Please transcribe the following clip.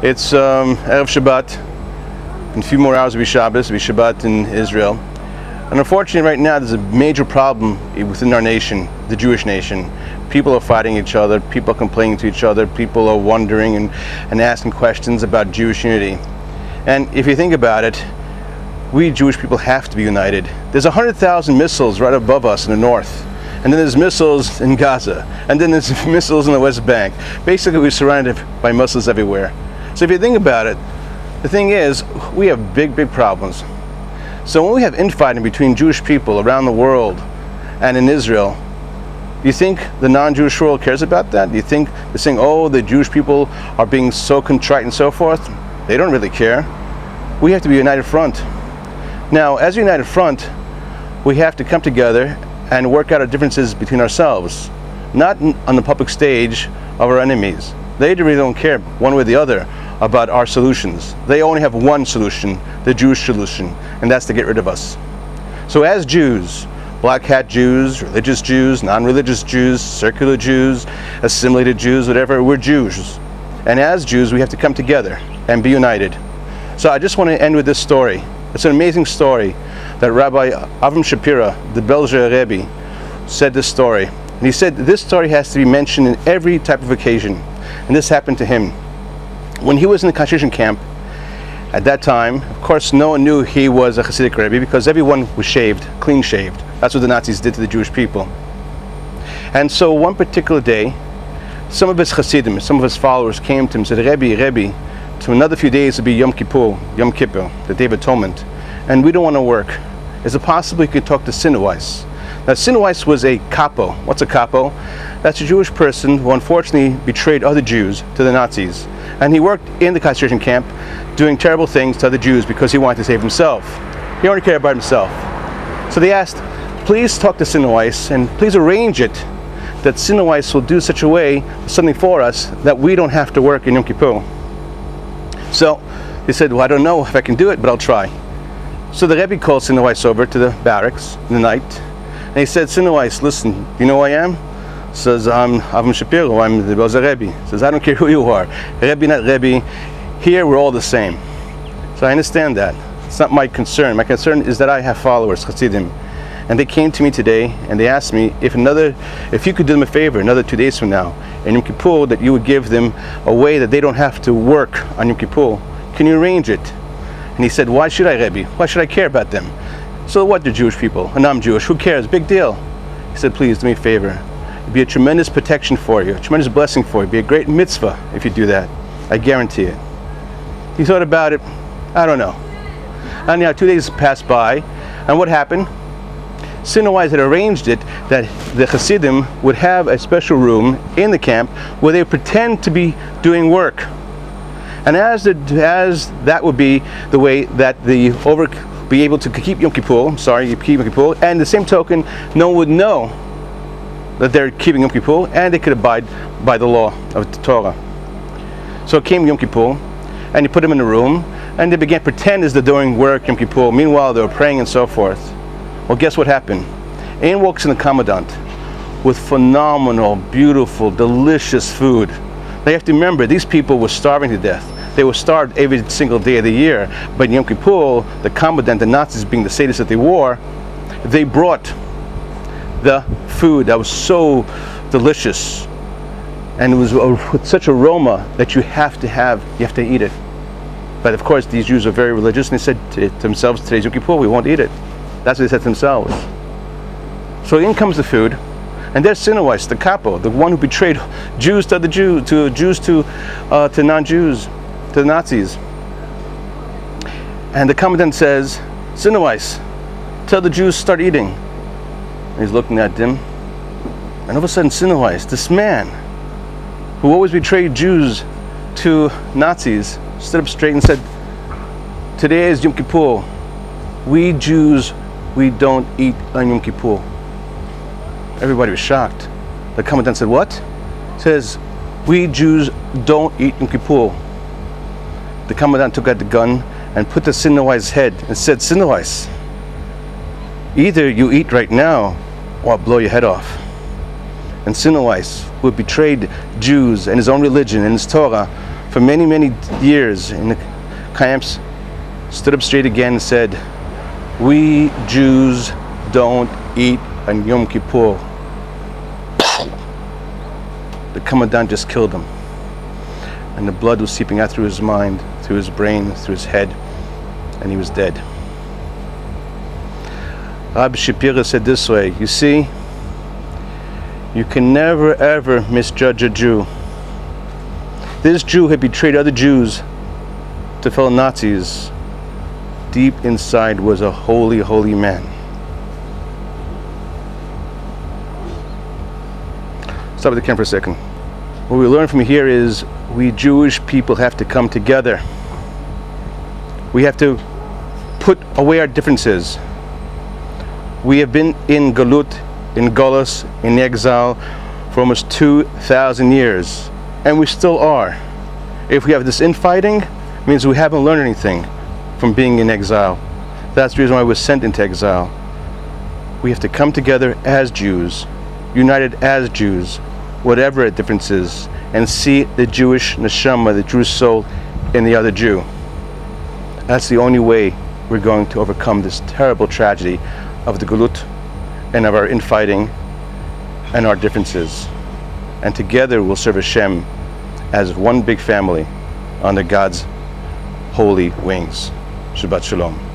It's Erev Shabbat. In a few more hours it'll be Shabbos, it'll be Shabbat in Israel. And unfortunately right now there's a major problem within our nation, the Jewish nation. People are fighting each other, people are complaining to each other, people are wondering and asking questions about Jewish unity. And if you think about it, we Jewish people have to be united. There's 100,000 missiles right above us in the north. And then there's missiles in Gaza. And then there's missiles in the West Bank. Basically we're surrounded by missiles everywhere. So if you think about it, the thing is, we have big problems. So when we have infighting between Jewish people around the world and in Israel, do you think the non-Jewish world cares about that? Do you think they're saying, oh, the Jewish people are being so contrite and so forth? They don't really care. We have to be a united front. Now, as a united front, we have to come together and work out our differences between ourselves, not on the public stage of our enemies. They really don't care one way or the other about our solutions. They only have one solution, the Jewish solution, and that's to get rid of us. So as Jews, black hat Jews, religious Jews, non-religious Jews, circular Jews, assimilated Jews, whatever, we're Jews. And as Jews, we have to come together and be united. So I just want to end with this story. It's an amazing story that Rabbi Avram Shapira, the Belgian Rabbi, said this story. And he said this story has to be mentioned in every type of occasion. And this happened to him. When he was in the concentration camp, at that time, of course, no one knew he was a Hasidic Rabbi because everyone was shaved, clean shaved. That's what the Nazis did to the Jewish people. And so one particular day, some of his Hasidim, some of his followers came to him and said, Rabbi, to another few days will be Yom Kippur, the Day of Atonement, and we don't want to work. Is it possible you could talk to Sinowais? Now, Sinowais was a capo. What's a capo? That's a Jewish person who unfortunately betrayed other Jews to the Nazis. And he worked in the concentration camp doing terrible things to other Jews because he wanted to save himself. He only cared about himself. So they asked, please talk to Sinowais and please arrange it that Sinowais will do such a way, something for us, that we don't have to work in Yom Kippur. So he said, well, I don't know if I can do it, but I'll try. So the Rebbe called Sinowais over to the barracks in the night, and he said, Sinowais, listen, do you know who I am? Says, I'm Avram Shapiro, I'm the Belzer Rebbe. Says, I don't care who you are. Rebbe, not Rebbe. Here we're all the same. So I understand that. It's not my concern. My concern is that I have followers, Hasidim. And they came to me today and they asked me if you could do them a favor another 2 days from now, in Yom Kippur, that you would give them a way that they don't have to work on Yom Kippur. Can you arrange it? And he said, why should I, Rebbe? Why should I care about them? So what, they're Jewish people, and I'm Jewish, who cares? Big deal. He said, please do me a favor. It'd be a tremendous protection for you, a tremendous blessing for you. It'd be a great mitzvah if you do that. I guarantee it. He thought about it, I don't know. And 2 days passed by, and what happened? Sinowais had arranged it that the Hasidim would have a special room in the camp where they would pretend to be doing work. And as that would be the way that be able to keep Yom Kippur, and the same token, no one would know that they're keeping Yom Kippur, and they could abide by the law of the Torah. So it came Yom Kippur, and he put them in a room, and they began to pretend as they're doing work Yom Kippur. Meanwhile, they were praying and so forth. Well, guess what happened? In walks in the commandant with phenomenal, beautiful, delicious food. Now you have to remember, these people were starving to death. They were starved every single day of the year. But in Yom Kippur, the commandant, the Nazis being the sadists that they were, they brought the food that was so delicious. And it was with such aroma that you have to eat it. But of course, these Jews are very religious, and they said to themselves, today's Yom Kippur, we won't eat it. That's what they said to themselves. So in comes the food, and there's Sinowais, the capo, the one who betrayed Jews to non-Jews, to the Nazis. And the commandant says, Sinowais, tell the Jews start eating. And he's looking at them, and all of a sudden Sinowais, this man who always betrayed Jews to Nazis, stood up straight and said, today is Yom Kippur. We Jews, we don't eat on Yom Kippur. Everybody was shocked. The commandant said, what? He says, we Jews don't eat Yom Kippur. The commandant took out the gun and put the Sinowais' head and said, Sinowais, either you eat right now or I'll blow your head off. And Sinowais, who had betrayed Jews and his own religion and his Torah, for many, many years in the camps stood up straight again and said, we Jews don't eat on Yom Kippur. The commandant just killed him. And the blood was seeping out through his mind, through his brain, through his head, and he was dead. Rabbi Shapira said this way, you see, you can never ever misjudge a Jew. This Jew had betrayed other Jews to fellow Nazis. Deep inside was a holy, holy man. Stop at the camera for a second. What we learn from here is we Jewish people have to come together. We have to put away our differences. We have been in Galut, in Golus, in exile for almost 2,000 years, and we still are. If we have this infighting, it means we haven't learned anything from being in exile. That's the reason why we're sent into exile. We have to come together as Jews, united as Jews, whatever our difference is, and see the Jewish neshama, the Jewish soul, in the other Jew. That's the only way we're going to overcome this terrible tragedy of the Galut and of our infighting and our differences. And together we'll serve Hashem as one big family under God's holy wings. Shabbat Shalom.